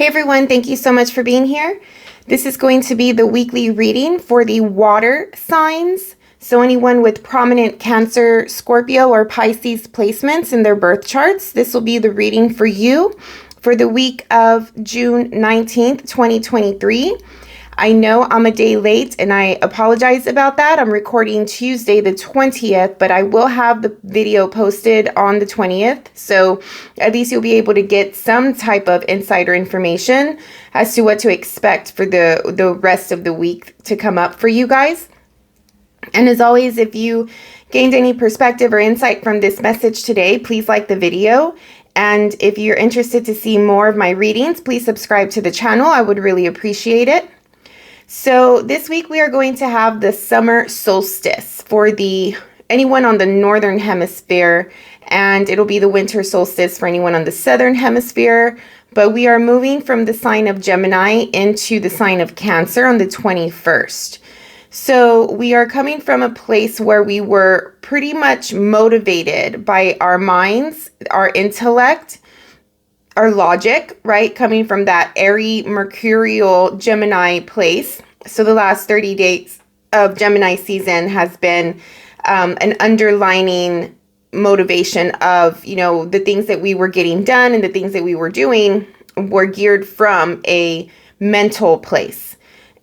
Hey everyone, thank you so much for being here. This is going to be the weekly reading for the water signs. So anyone with prominent Cancer, Scorpio, or Pisces placements in their birth charts, this will be the reading for you for the week of June 19th, 2023. I know I'm a day late and I apologize about that. I'm recording Tuesday the 20th, but I will have the video posted on the 20th. So at least you'll be able to get some type of insider information as to what to expect for the rest of the week to come up for you guys. And as always, if you gained any perspective or insight from this message today, please like the video. And if you're interested to see more of my readings, please subscribe to the channel. I would really appreciate it. So this week we are going to have the summer solstice for anyone on the northern hemisphere, and it'll be the winter solstice for anyone on the southern hemisphere. But we are moving from the sign of Gemini into the sign of Cancer on the 21st. So we are coming from a place where we were pretty much motivated by our minds, our intellect, our logic, right? Coming from that airy, mercurial Gemini place. So the last 30 days of Gemini season has been an underlining motivation of, the things that we were getting done and the things that we were doing were geared from a mental place.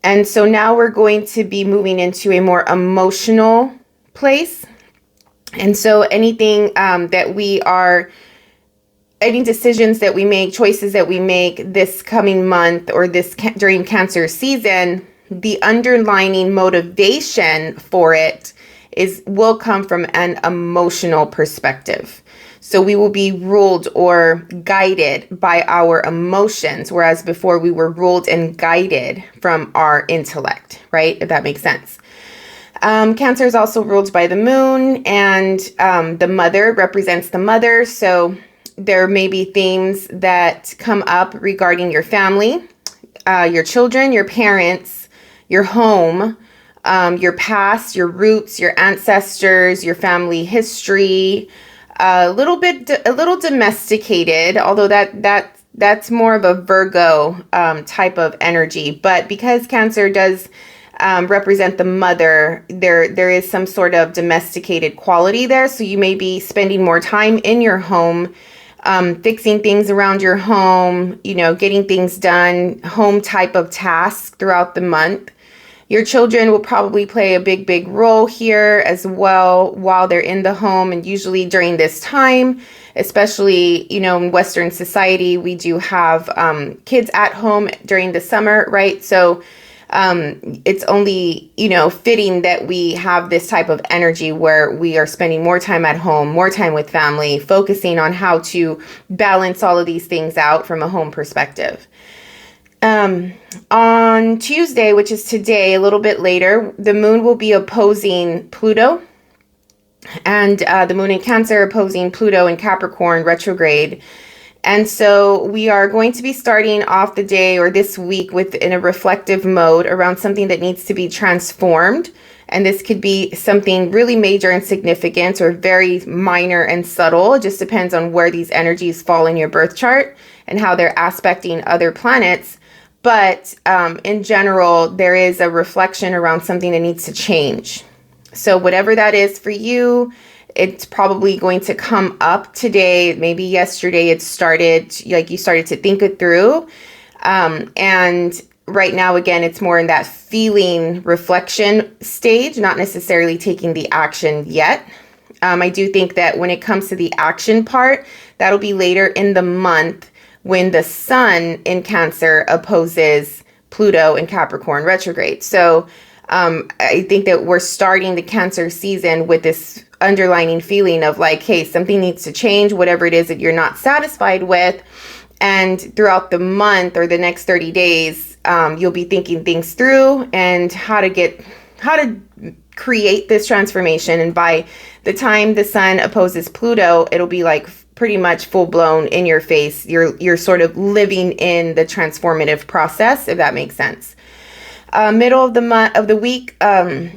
And so now we're going to be moving into a more emotional place. And so anything any decisions that we make, choices that we make this coming month or during Cancer season, the underlining motivation for it will come from an emotional perspective. So we will be ruled or guided by our emotions, whereas before we were ruled and guided from our intellect, right? If that makes sense. Cancer is also ruled by the moon, and the mother represents the mother. So there may be themes that come up regarding your family, your children, your parents, your home, your past, your roots, your ancestors, your family history, a little domesticated, although that's more of a Virgo type of energy. But because Cancer does represent the mother, there is some sort of domesticated quality there. So you may be spending more time in your home, fixing things around your home, getting things done, home type of tasks throughout the month. Your children will probably play a big role here as well while they're in the home. And usually during this time, especially, in Western society, we do have kids at home during the summer, right? So it's only, fitting that we have this type of energy where we are spending more time at home, more time with family, focusing on how to balance all of these things out from a home perspective. On Tuesday, which is today, a little bit later, the moon will be opposing Pluto, and the moon in Cancer opposing Pluto in Capricorn retrograde. And so we are going to be starting off the day or this week in a reflective mode around something that needs to be transformed. And this could be something really major and significant or very minor and subtle. It just depends on where these energies fall in your birth chart and how they're aspecting other planets. But in general, there is a reflection around something that needs to change. So whatever that is for you, it's probably going to come up today. Maybe yesterday you started to think it through. And right now, again, it's more in that feeling reflection stage, not necessarily taking the action yet. I do think that when it comes to the action part, that'll be later in the month when the sun in Cancer opposes Pluto in Capricorn retrograde. So I think that we're starting the Cancer season with this underlining feeling of like, hey, something needs to change, whatever it is that you're not satisfied with. And throughout the month or the next 30 days, you'll be thinking things through and how to create this transformation. And by the time the sun opposes Pluto, it'll be like pretty much full blown in your face. You're sort of living in the transformative process, if that makes sense. Middle of the week,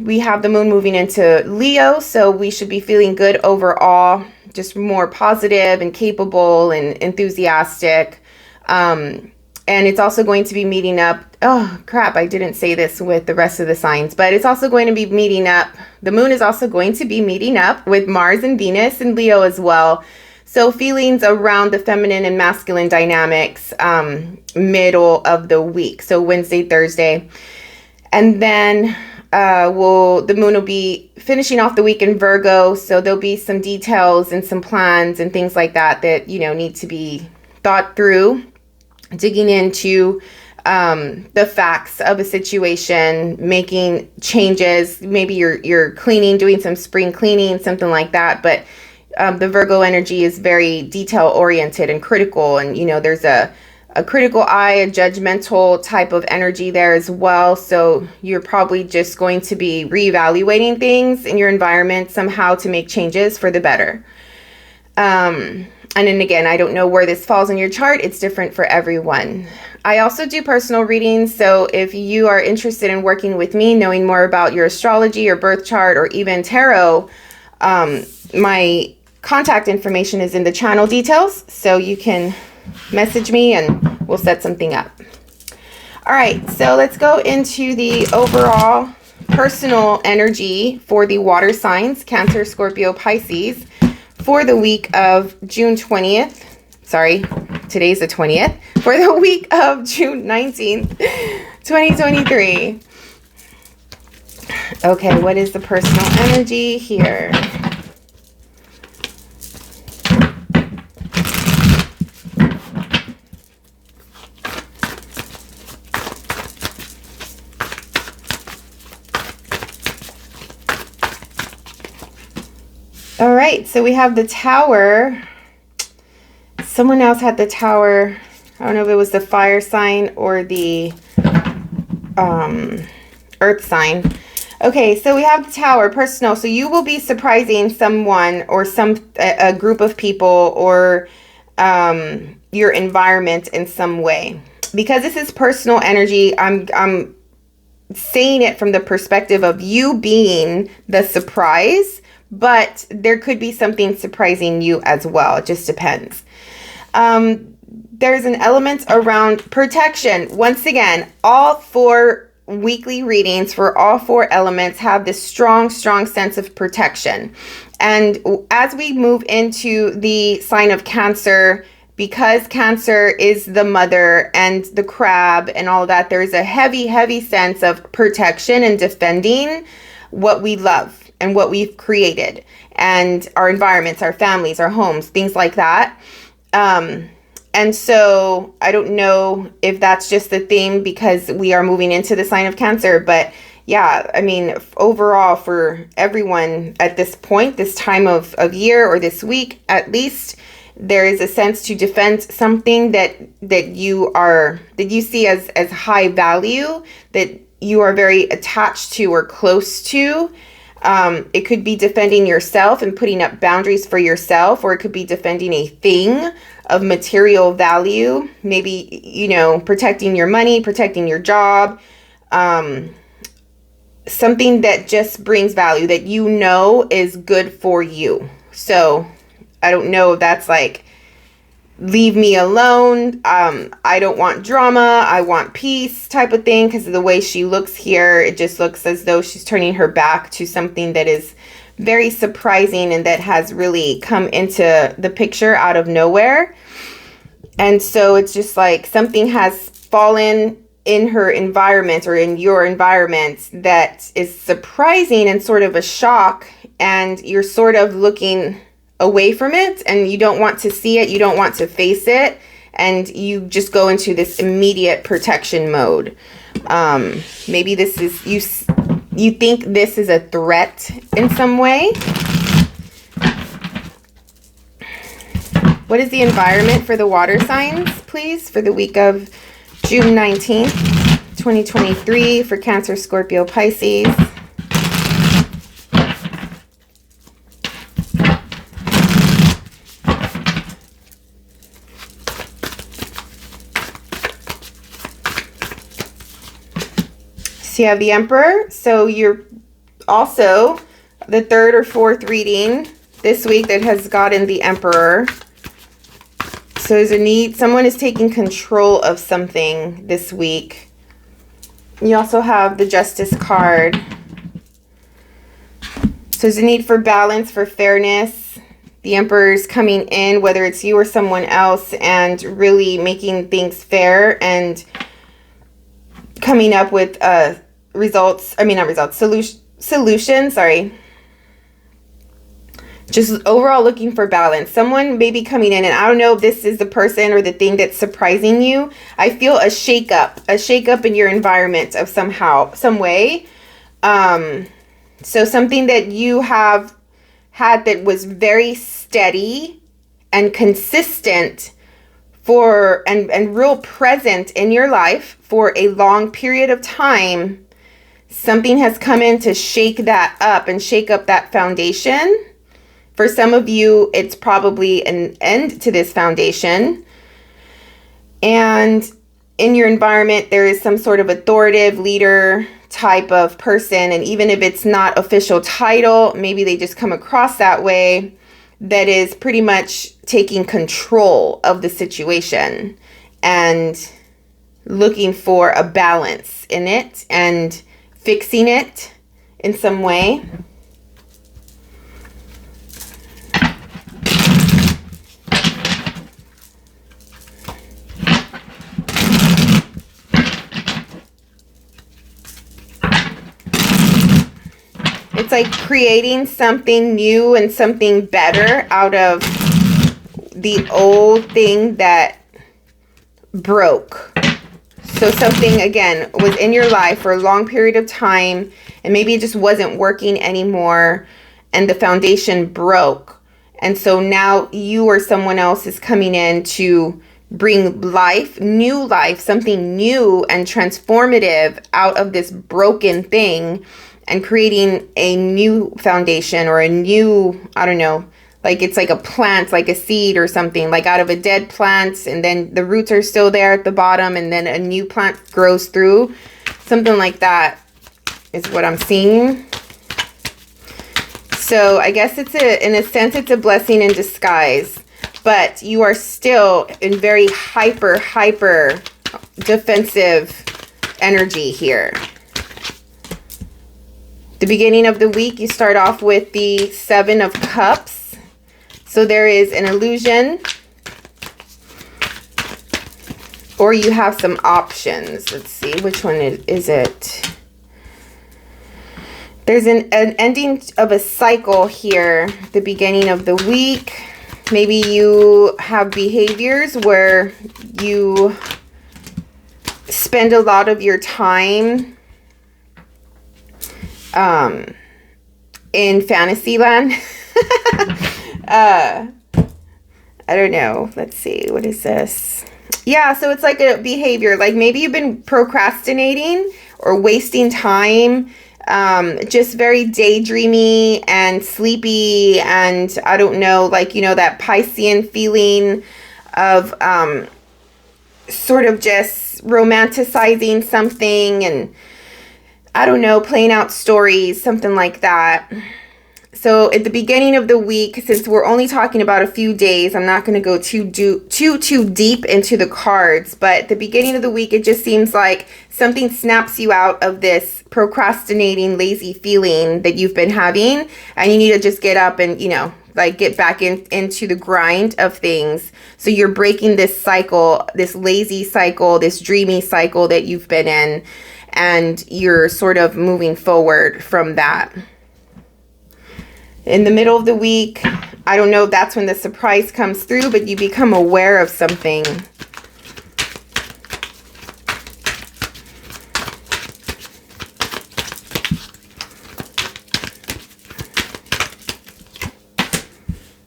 we have the moon moving into Leo, so we should be feeling good overall, just more positive and capable and enthusiastic. And it's also going to be meeting up. Oh, crap. I didn't say this with the rest of the signs, but it's also going to be meeting up. The moon is also going to be meeting up with Mars and Venus and Leo as well. So feelings around the feminine and masculine dynamics, middle of the week. So Wednesday, Thursday. And then the moon will be finishing off the week in Virgo. So there'll be some details and some plans and things like that need to be thought through. Digging into the facts of a situation, making changes. Maybe you're cleaning, doing some spring cleaning, something like that. But the Virgo energy is very detail oriented and critical. And, there's a critical eye, a judgmental type of energy there as well. So you're probably just going to be reevaluating things in your environment somehow to make changes for the better. And then again, I don't know where this falls in your chart. It's different for everyone. I also do personal readings. So if you are interested in working with me, knowing more about your astrology or birth chart or even tarot, my contact information is in the channel details. So you can message me and we'll set something up. All right, so let's go into the overall personal energy for the water signs, Cancer, Scorpio, Pisces, for the week of June 20th. Sorry, today's the 20th. For the week of June 19th, 2023. Okay, what is the personal energy here? All right, so we have the Tower. Someone else had the Tower. I don't know if it was the fire sign or the earth sign. Okay, so we have the Tower, personal. So you will be surprising someone or a group of people or your environment in some way. Because this is personal energy, I'm saying it from the perspective of you being the surprise. But there could be something surprising you as well. It just depends. There's an element around protection. Once again, all 4 weekly readings for all 4 elements have this strong, strong sense of protection. And as we move into the sign of Cancer, because Cancer is the mother and the crab and all that, there's a heavy, heavy sense of protection and defending what we love and what we've created and our environments, our families, our homes, things like that. And so I don't know if that's just the theme because we are moving into the sign of Cancer, but yeah, I mean, overall for everyone at this point, this time of year or this week, at least there is a sense to defend something that you see as high value, that you are very attached to or close to. It could be defending yourself and putting up boundaries for yourself, or it could be defending a thing of material value. Maybe, protecting your money, protecting your job, something that just brings value that is good for you. So I don't know if that's like, leave me alone. I don't want drama. I want peace type of thing. Because of the way she looks here, it just looks as though she's turning her back to something that is very surprising and that has really come into the picture out of nowhere. And so it's just like something has fallen in her environment or in your environment that is surprising and sort of a shock. And you're sort of looking away from it and you don't want to see it, you don't want to face it, and you just go into this immediate protection mode. Maybe this is you think this is a threat in some way. What is the environment for the water signs, please, for the week of June 19th, 2023 for Cancer, Scorpio, Pisces? So you have the Emperor. So you're also the 3rd or 4th reading this week that has gotten the Emperor. So So there's a need. Someone is taking control of something this week. You also have the Justice card. So there's a need for balance, for fairness. The Emperor's coming in, whether it's you or someone else, and really making things fair and coming up with solutions, sorry. Just overall looking for balance. Someone may be coming in, and I don't know if this is the person or the thing that's surprising you. I feel a shakeup in your environment of some way. So something that you have had that was very steady and consistent and real present in your life for a long period of time. Something has come in to shake that up and shake up that foundation. For some of you, it's probably an end to this foundation. And in your environment, there is some sort of authoritative leader type of person. And even if it's not official title, maybe they just come across that way, that is pretty much taking control of the situation and looking for a balance in it and fixing it in some way. It's like creating something new and something better out of the old thing that broke. So something, again, was in your life for a long period of time, and maybe it just wasn't working anymore, and the foundation broke. And so now you or someone else is coming in to bring life, something new and transformative out of this broken thing, and creating a new foundation or a new, I don't know, like it's like a plant, like a seed or something, like out of a dead plant, and then the roots are still there at the bottom, and then a new plant grows through. Something like that is what I'm seeing. So I guess in a sense, it's a blessing in disguise, but you are still in very hyper defensive energy here. The beginning of the week, you start off with the 7 of Cups. So there is an illusion, or you have some options. Let's see, which one is it? There's an ending of a cycle here, the beginning of the week. Maybe you have behaviors where you spend a lot of your time in fantasy land. I don't know. Let's see. What is this? Yeah, so it's like a behavior. Like maybe you've been procrastinating or wasting time, just very daydreamy and sleepy, and I don't know, like, you know, that Piscean feeling of sort of just romanticizing something, and I don't know, playing out stories, something like that. So at the beginning of the week, since we're only talking about a few days, I'm not going to go too deep into the cards, but at the beginning of the week, it just seems like something snaps you out of this procrastinating, lazy feeling that you've been having, and you need to just get up and, you know, like get back into the grind of things. So you're breaking this cycle, this lazy cycle, this dreamy cycle that you've been in, and you're sort of moving forward from that. In the middle of the week, I don't know if that's when the surprise comes through, but you become aware of something.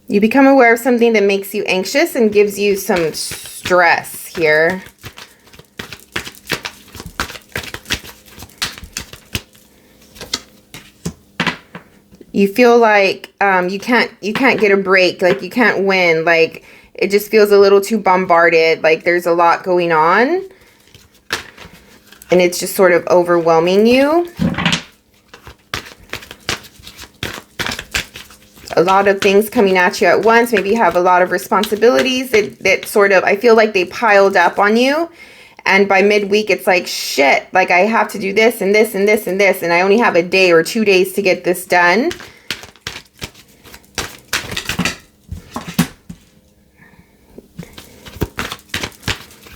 You become aware of something that makes you anxious and gives you some stress here. You feel like you can't get a break, like you can't win, like it just feels a little too bombarded, like there's a lot going on, and it's just sort of overwhelming you. a lot of things coming at you at once. Maybe you have a lot of responsibilities that sort of, I feel like they piled up on you. And by midweek, it's like, shit, like I have to do this and this and this and this. And I only have a day or 2 days to get this done.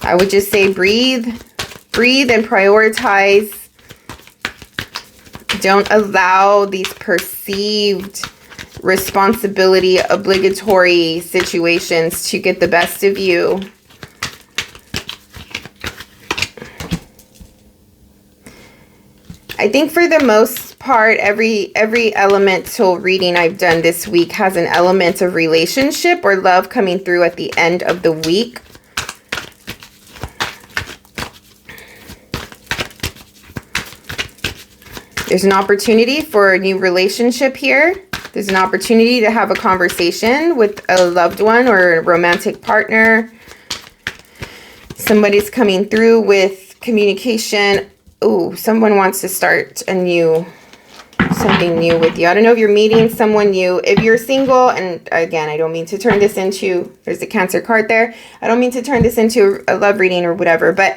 I would just say breathe and prioritize. Don't allow these perceived responsibility, obligatory situations to get the best of you. I think for the most part, every elemental reading I've done this week has an element of relationship or love coming through at the end of the week. There's an opportunity for a new relationship here. There's an opportunity to have a conversation with a loved one or a romantic partner. Somebody's coming through with communication. Oh, someone wants to start something new with you. I don't know if you're meeting someone new. If you're single, and again, I don't mean to turn this into, there's a Cancer card there. I don't mean to turn this into a love reading or whatever, but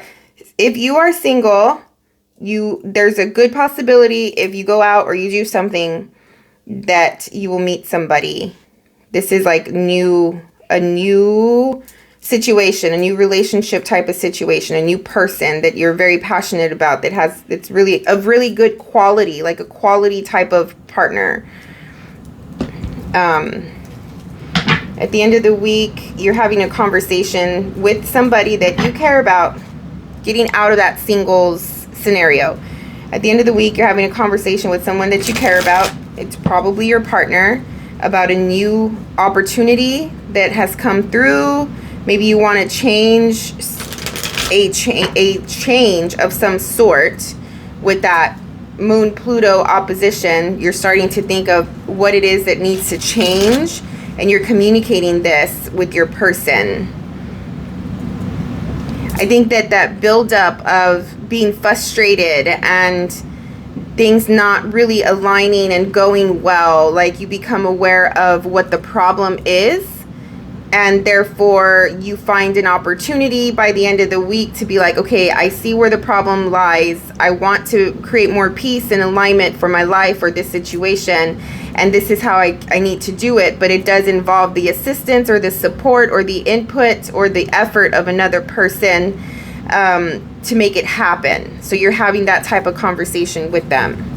if you are single, there's a good possibility if you go out or you do something that you will meet somebody. This is like a new situation, a new relationship type of situation, a new person that you're very passionate about, it's really of really good quality, like a quality type of partner. At the end of the week, you're having a conversation with somebody that you care about, getting out of that singles scenario. At the end of the week, you're having a conversation with someone that you care about. It's probably your partner, about a new opportunity that has come through. Maybe you want to change a change of some sort with that Moon Pluto opposition. You're starting to think of what it is that needs to change, and you're communicating this with your person. I think that buildup of being frustrated and things not really aligning and going well, like you become aware of what the problem is, and therefore you find an opportunity by the end of the week to be like, okay, I see where the problem lies. I want to create more peace and alignment for my life or this situation, and this is how I need to do it. But it does involve the assistance or the support or the input or the effort of another person to make it happen. So you're having that type of conversation with them.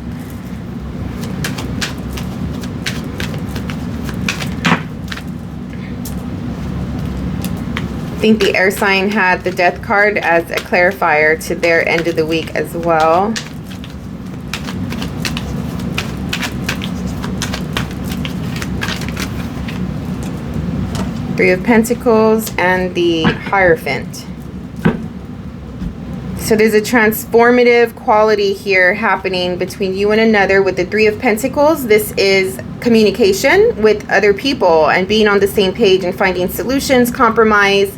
I think the air sign had the Death card as a clarifier to their end of the week as well. Three of Pentacles and the Hierophant. So there's a transformative quality here happening between you and another with the Three of Pentacles. This is communication with other people and being on the same page and finding solutions, compromise.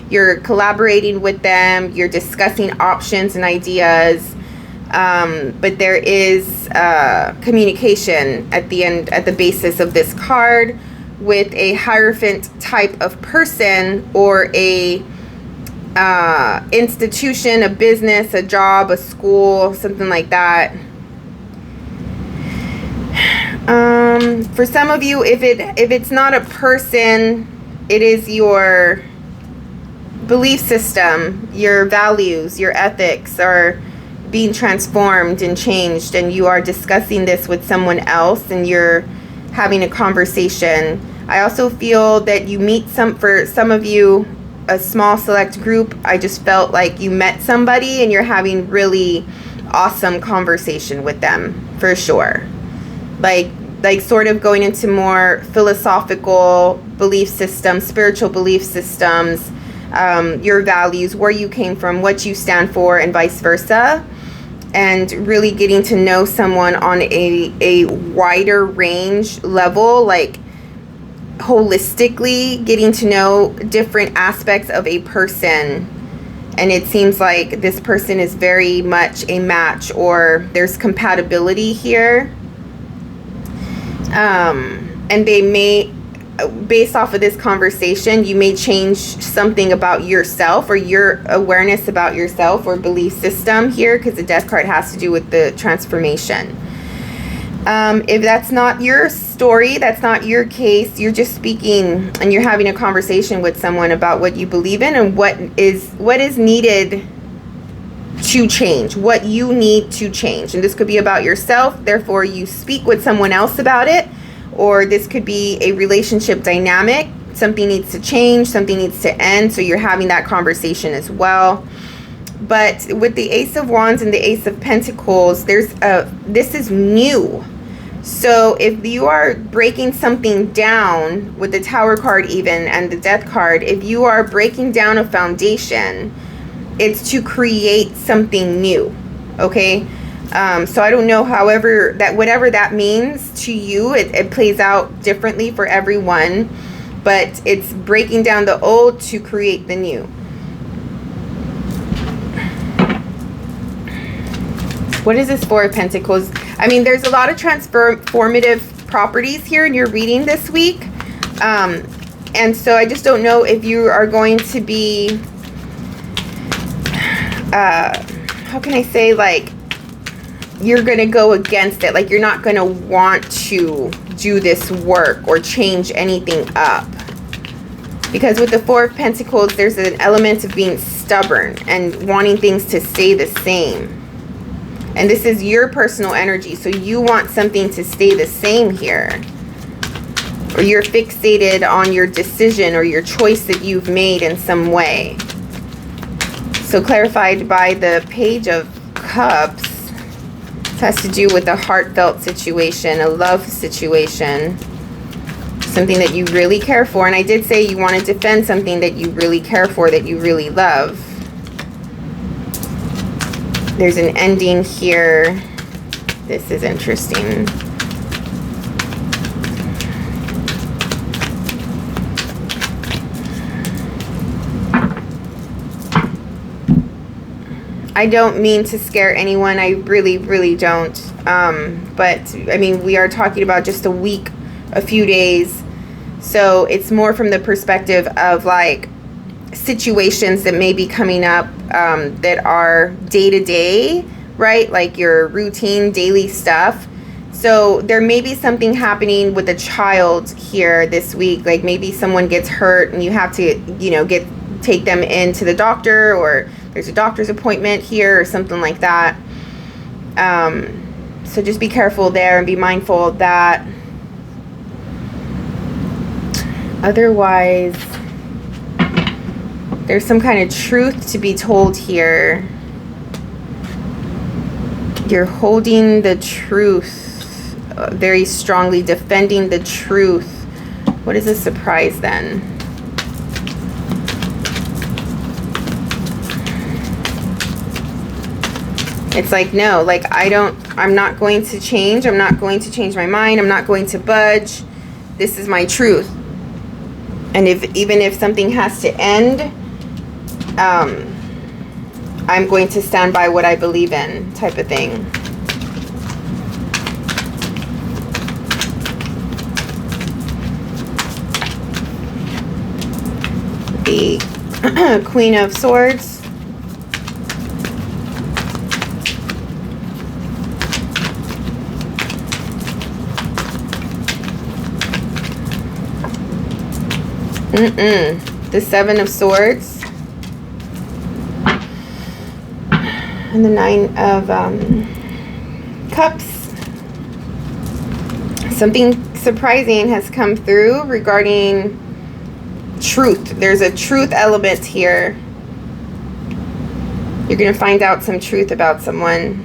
You're collaborating with them. You're discussing options and ideas. But there is communication at the end, at the basis of this card, with a Hierophant type of person or a institution, a business, a job, a school, something like that. For some of you, if it's not a person, it is your belief system, your values, your ethics are being transformed and changed, and you are discussing this with someone else and you're having a conversation. I also feel that you meet for some of you, a small select group, I just felt like you met somebody and you're having really awesome conversation with them, for sure. Like sort of going into more philosophical belief systems, spiritual belief systems, your values, where you came from, what you stand for, and vice versa. And really getting to know someone on a wider range level, like holistically getting to know different aspects of a person. And it seems like this person is very much a match, or there's compatibility here. And they may, based off of this conversation, you may change something about yourself or your awareness about yourself or belief system here, because the Death card has to do with the transformation. If that's not your story, that's not your case, you're just speaking and you're having a conversation with someone about what you believe in and what is needed to change, what you need to change. And this could be about yourself, therefore you speak with someone else about it, or this could be a relationship dynamic. Something needs to change, something needs to end, so you're having that conversation as well. But with the Ace of Wands and the Ace of Pentacles, this is new. So if you are breaking something down with the Tower card even and the Death card, if you are breaking down a foundation, it's to create something new, okay? So I don't know, however, whatever that means to you, it plays out differently for everyone, but it's breaking down the old to create the new. What is this Four of Pentacles? I mean, there's a lot of transformative properties here in your reading this week. And so I just don't know if you are going to be, how can I say, like, you're going to go against it. Like, you're not going to want to do this work or change anything up. Because with the Four of Pentacles, there's an element of being stubborn and wanting things to stay the same. And this is your personal energy, so you want something to stay the same here. Or you're fixated on your decision or your choice that you've made in some way. So clarified by the Page of Cups, this has to do with a heartfelt situation, a love situation. Something that you really care for. And I did say you want to defend something that you really care for, that you really love. There's an ending here. This is interesting. I don't mean to scare anyone. I really, really don't. But, I mean, we are talking about just a week, a few days. So it's more from the perspective of, like, situations that may be coming up that are day-to-day, right? Like your routine daily stuff. So there may be something happening with a child here this week. Like maybe someone gets hurt and you have to, you know, take them into the doctor, or there's a doctor's appointment here or something like that. So just be careful there and be mindful of that. Otherwise, there's some kind of truth to be told here. You're holding the truth very strongly, defending the truth. What is a surprise then? It's like, no, like I'm not going to change. I'm not going to change my mind. I'm not going to budge. This is my truth. And even if something has to end, I'm going to stand by what I believe in, type of thing. The Queen of Swords. The Seven of Swords. And the Nine of Cups. Something surprising has come through regarding truth. There's a truth element here. You're going to find out some truth about someone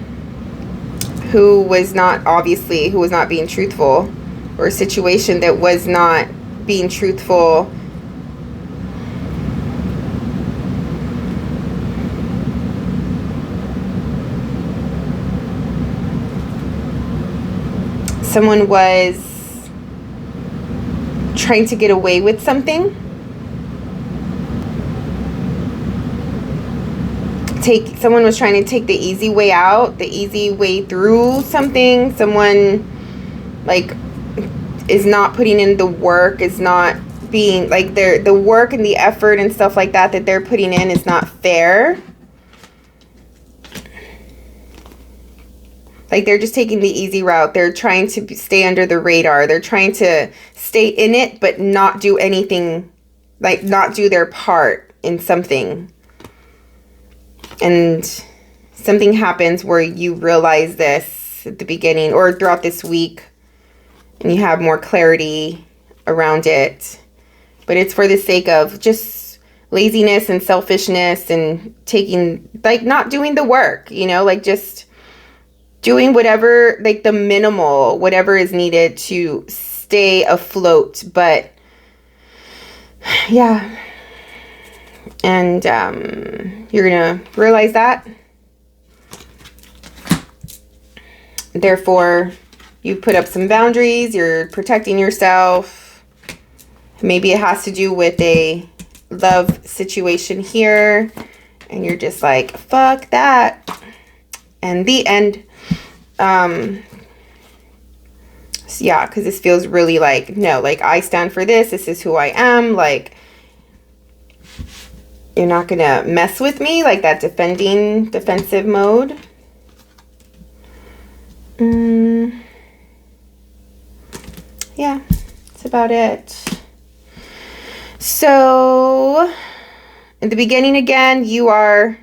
who was not, obviously, who was not being truthful, or a situation that was not being truthful. Someone was trying to get away with something. Someone was trying to take the easy way out, the easy way through something. Someone, like, is not putting in the work, is not being like the work and the effort and stuff like that they're putting in is not fair. Like they're just taking the easy route. They're trying to stay under the radar. They're trying to stay in it, but not do anything, like not do their part in something. And something happens where you realize this at the beginning or throughout this week, and you have more clarity around it. But it's for the sake of just laziness and selfishness and taking, like, not doing the work, you know, like just doing whatever, like the minimal, whatever is needed to stay afloat. But yeah. And you're going to realize that. Therefore, you put up some boundaries. You're protecting yourself. Maybe it has to do with a love situation here. And you're just like, fuck that. And the end. So yeah, because this feels really like, no, like I stand for this. This is who I am. Like, you're not going to mess with me, like that defensive mode. Yeah, that's about it. So, in the beginning again, you are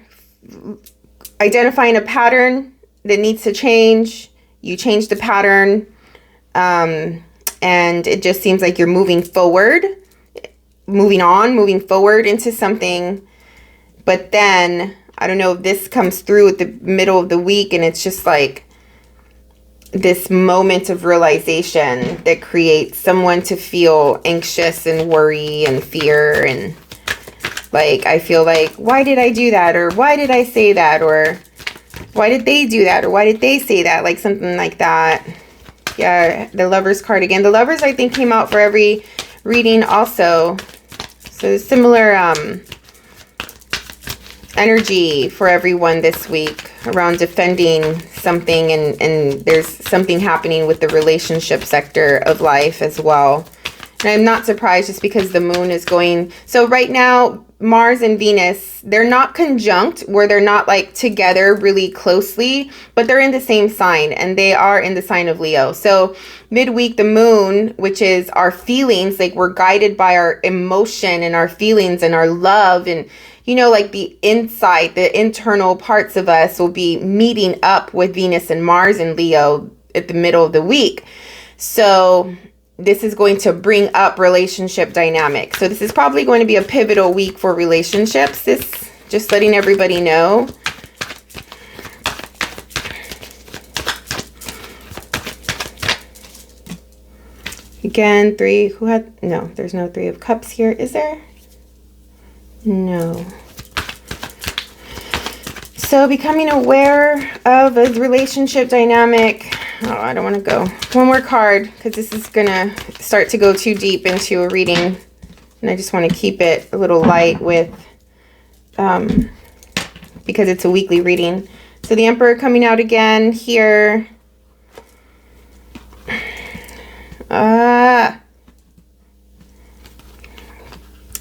identifying a pattern that needs to change. You change the pattern, and it just seems like you're moving forward. Moving forward into something. But then, I don't know if this comes through at the middle of the week, and it's just like this moment of realization that creates someone to feel anxious and worry and fear. And like, I feel like, why did I do that? Or why did I say that? Or why did they do that? Or why did they say that? Like something like that. Yeah, the Lovers card again. The Lovers, I think, came out for every reading also. So similar energy for everyone this week around defending something, and there's something happening with the relationship sector of life as well. And I'm not surprised just because the moon is going. So right now, Mars and Venus, they're not conjunct where they're not like together really closely, but they're in the same sign, and they are in the sign of Leo. So midweek, the moon, which is our feelings, like we're guided by our emotion and our feelings and our love, and you know, like the inside, the internal parts of us will be meeting up with Venus and Mars and Leo at the middle of the week. So this is going to bring up relationship dynamics. So this is probably going to be a pivotal week for relationships. This, just letting everybody know. Again, there's no Three of Cups here, is there? No. So becoming aware of a relationship dynamic. Oh, I don't want to go. One more card, because this is going to start to go too deep into a reading. And I just want to keep it a little light with, because it's a weekly reading. So the Emperor coming out again here.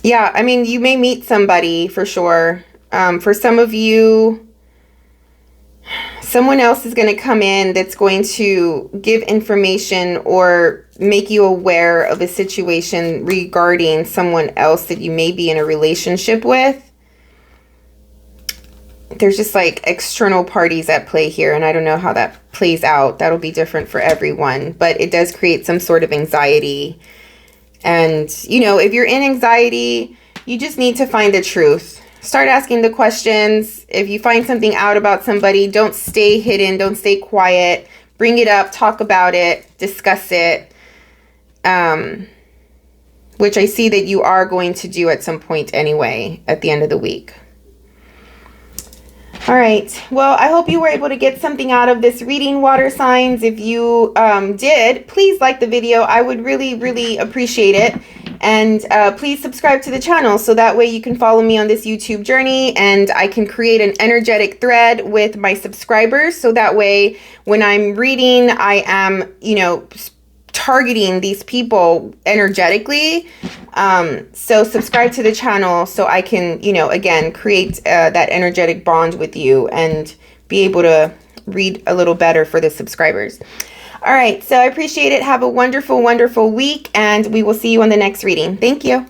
Yeah, I mean, you may meet somebody for sure. For some of you, someone else is going to come in that's going to give information or make you aware of a situation regarding someone else that you may be in a relationship with. There's just like external parties at play here, and I don't know how that plays out. That'll be different for everyone, but it does create some sort of anxiety. And, you know, if you're in anxiety, you just need to find the truth. Start asking the questions. If you find something out about somebody, don't stay hidden. Don't stay quiet. Bring it up. Talk about it. Discuss it. Which I see that you are going to do at some point anyway at the end of the week. All right. Well, I hope you were able to get something out of this reading, water signs. If you did, please like the video. I would really, really appreciate it. And please subscribe to the channel so that way you can follow me on this YouTube journey, and I can create an energetic thread with my subscribers. So that way when I'm reading, I am, you know, targeting these people energetically. So subscribe to the channel so I can, you know, again, create that energetic bond with you and be able to read a little better for the subscribers. All right, so I appreciate it. Have a wonderful, wonderful week, and we will see you on the next reading. Thank you.